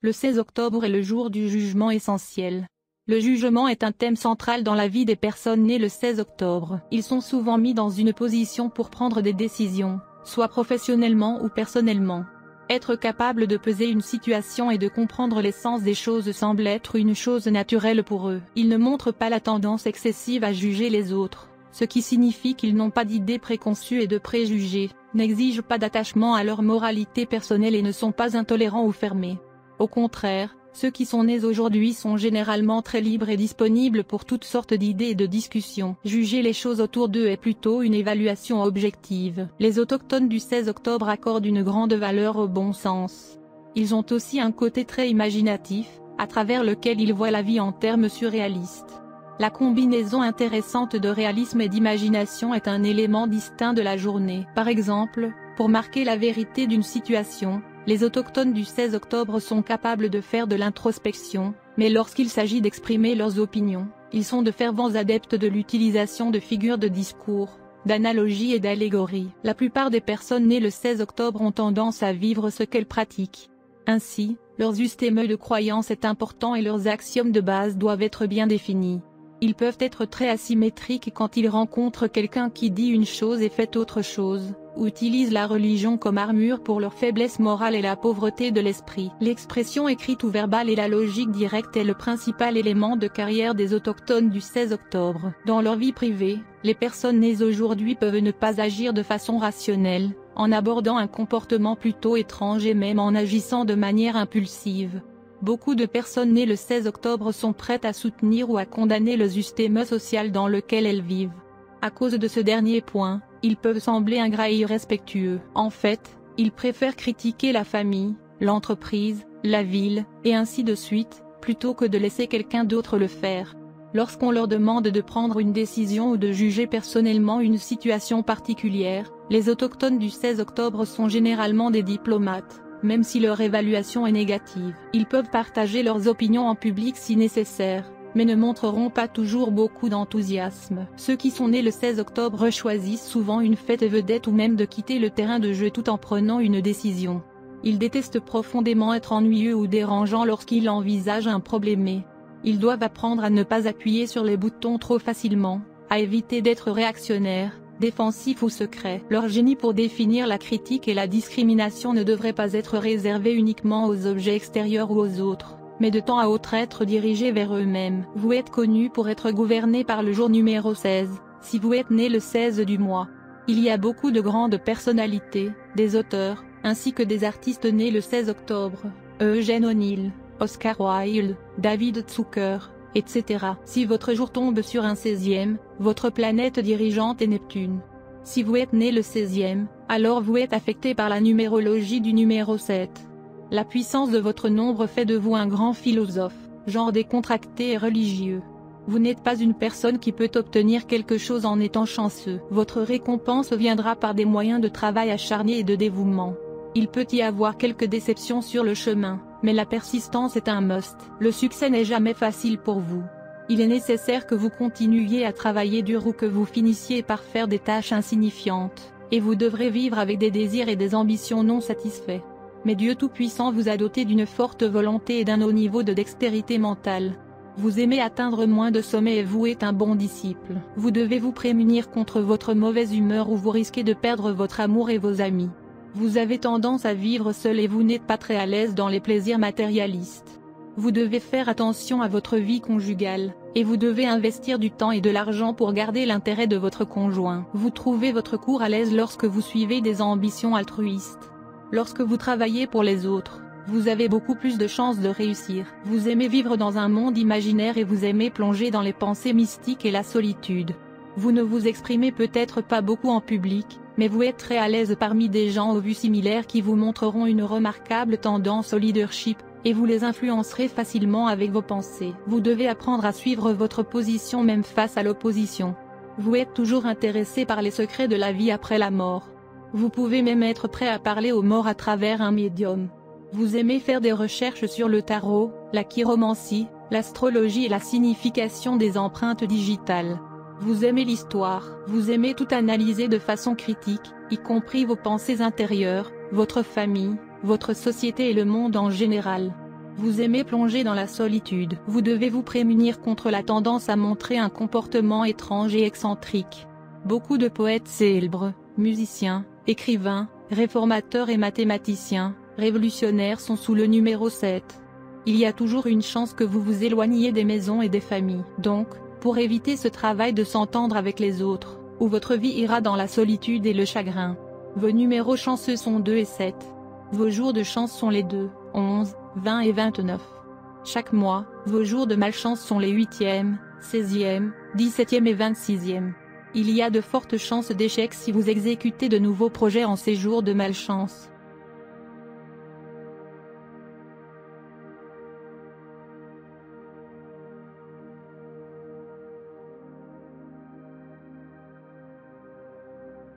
Le 16 octobre est le jour du jugement essentiel. Le jugement est un thème central dans la vie des personnes nées le 16 octobre. Ils sont souvent mis dans une position pour prendre des décisions, soit professionnellement ou personnellement. Être capable de peser une situation et de comprendre l'essence des choses semble être une chose naturelle pour eux. Ils ne montrent pas la tendance excessive à juger les autres, ce qui signifie qu'ils n'ont pas d'idées préconçues et de préjugés, n'exigent pas d'attachement à leur moralité personnelle et ne sont pas intolérants ou fermés. Au contraire, ceux qui sont nés aujourd'hui sont généralement très libres et disponibles pour toutes sortes d'idées et de discussions. Juger les choses autour d'eux est plutôt une évaluation objective. Les autochtones du 16 octobre accordent une grande valeur au bon sens. Ils ont aussi un côté très imaginatif, à travers lequel ils voient la vie en termes surréalistes. La combinaison intéressante de réalisme et d'imagination est un élément distinct de la journée. Par exemple, pour marquer la vérité d'une situation, les autochtones du 16 octobre sont capables de faire de l'introspection, mais lorsqu'il s'agit d'exprimer leurs opinions, ils sont de fervents adeptes de l'utilisation de figures de discours, d'analogies et d'allégories. La plupart des personnes nées le 16 octobre ont tendance à vivre ce qu'elles pratiquent. Ainsi, leur système de croyance est important et leurs axiomes de base doivent être bien définis. Ils peuvent être très asymétriques quand ils rencontrent quelqu'un qui dit une chose et fait autre chose, ou utilise la religion comme armure pour leur faiblesse morale et la pauvreté de l'esprit. L'expression écrite ou verbale et la logique directe est le principal élément de carrière des autochtones du 16 octobre. Dans leur vie privée, les personnes nées aujourd'hui peuvent ne pas agir de façon rationnelle, en abordant un comportement plutôt étrange et même en agissant de manière impulsive. Beaucoup de personnes nées le 16 octobre sont prêtes à soutenir ou à condamner le système social dans lequel elles vivent. À cause de ce dernier point, ils peuvent sembler ingrats et irrespectueux. En fait, ils préfèrent critiquer la famille, l'entreprise, la ville, et ainsi de suite, plutôt que de laisser quelqu'un d'autre le faire. Lorsqu'on leur demande de prendre une décision ou de juger personnellement une situation particulière, les autochtones du 16 octobre sont généralement des diplomates. Même si leur évaluation est négative, ils peuvent partager leurs opinions en public si nécessaire, mais ne montreront pas toujours beaucoup d'enthousiasme. Ceux qui sont nés le 16 octobre choisissent souvent une fête vedette ou même de quitter le terrain de jeu tout en prenant une décision. Ils détestent profondément être ennuyeux ou dérangeants lorsqu'ils envisagent un problème. Ils doivent apprendre à ne pas appuyer sur les boutons trop facilement, à éviter d'être réactionnaires, défensifs ou secrets. Leur génie pour définir la critique et la discrimination ne devrait pas être réservé uniquement aux objets extérieurs ou aux autres, mais de temps à autre être dirigé vers eux-mêmes. Vous êtes connu pour être gouverné par le jour numéro 16, si vous êtes né le 16 du mois. Il y a beaucoup de grandes personnalités, des auteurs, ainsi que des artistes nés le 16 octobre, Eugene O'Neill, Oscar Wilde, David Zucker, etc. Si votre jour tombe sur un 16e, votre planète dirigeante est Neptune. Si vous êtes né le 16e, alors vous êtes affecté par la numérologie du numéro 7. La puissance de votre nombre fait de vous un grand philosophe, genre décontracté et religieux. Vous n'êtes pas une personne qui peut obtenir quelque chose en étant chanceux. Votre récompense viendra par des moyens de travail acharné et de dévouement. Il peut y avoir quelques déceptions sur le chemin, mais la persistance est un must. Le succès n'est jamais facile pour vous. Il est nécessaire que vous continuiez à travailler dur ou que vous finissiez par faire des tâches insignifiantes, et vous devrez vivre avec des désirs et des ambitions non satisfaits. Mais Dieu Tout-Puissant vous a doté d'une forte volonté et d'un haut niveau de dextérité mentale. Vous aimez atteindre moins de sommets et vous êtes un bon disciple. Vous devez vous prémunir contre votre mauvaise humeur ou vous risquez de perdre votre amour et vos amis. Vous avez tendance à vivre seul et vous n'êtes pas très à l'aise dans les plaisirs matérialistes. Vous devez faire attention à votre vie conjugale, et vous devez investir du temps et de l'argent pour garder l'intérêt de votre conjoint. Vous trouvez votre cours à l'aise lorsque vous suivez des ambitions altruistes. Lorsque vous travaillez pour les autres, vous avez beaucoup plus de chances de réussir. Vous aimez vivre dans un monde imaginaire et vous aimez plonger dans les pensées mystiques et la solitude. Vous ne vous exprimez peut-être pas beaucoup en public, mais vous êtes très à l'aise parmi des gens aux vues similaires qui vous montreront une remarquable tendance au leadership, et vous les influencerez facilement avec vos pensées. Vous devez apprendre à suivre votre position même face à l'opposition. Vous êtes toujours intéressé par les secrets de la vie après la mort. Vous pouvez même être prêt à parler aux morts à travers un médium. Vous aimez faire des recherches sur le tarot, la chiromancie, l'astrologie et la signification des empreintes digitales. Vous aimez l'histoire, vous aimez tout analyser de façon critique, y compris vos pensées intérieures, votre famille, votre société et le monde en général. Vous aimez plonger dans la solitude. Vous devez vous prémunir contre la tendance à montrer un comportement étrange et excentrique. Beaucoup de poètes célèbres, musiciens, écrivains, réformateurs et mathématiciens, révolutionnaires sont sous le numéro 7. Il y a toujours une chance que vous vous éloigniez des maisons et des familles. Donc, pour éviter ce travail de s'entendre avec les autres, où votre vie ira dans la solitude et le chagrin. Vos numéros chanceux sont 2 et 7. Vos jours de chance sont les 2, 11, 20 et 29. Chaque mois, vos jours de malchance sont les 8e, 16e, 17e et 26e. Il y a de fortes chances d'échec si vous exécutez de nouveaux projets en ces jours de malchance.